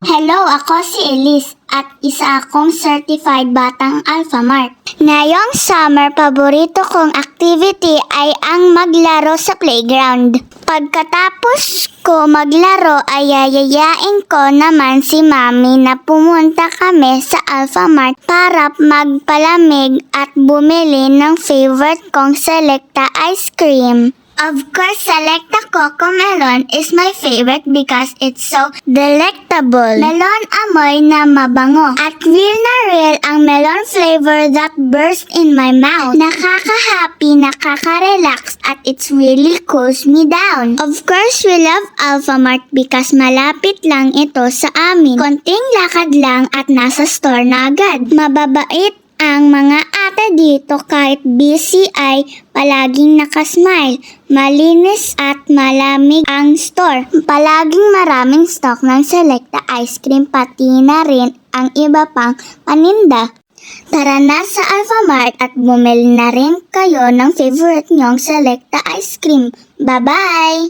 Hello, ako si Elise at isa akong certified batang Alphamart. Ngayong summer, paborito kong activity ay ang maglaro sa playground. Pagkatapos ko maglaro ay yayayain ko naman si Mami na pumunta kami sa Alphamart para magpalamig at bumili ng favorite kong Selecta ice cream. Of course, Selecta Coco Melon is my favorite because it's so delectable. Melon amoy na mabango. At real na real ang melon flavor that burst in my mouth. Nakaka-happy, nakaka-relax, at it really cools me down. Of course, we love Alphamart because malapit lang ito sa amin. Konting lakad lang at nasa store na agad. Mababait ang mga ate dito kahit busy ay palaging nakasmile. Malinis at malamig ang store. Palaging maraming stock ng Selecta ice cream pati na rin ang iba pang paninda. Tara na sa Alphamart at bumili na rin kayo ng favorite nyong Selecta ice cream. Bye-bye!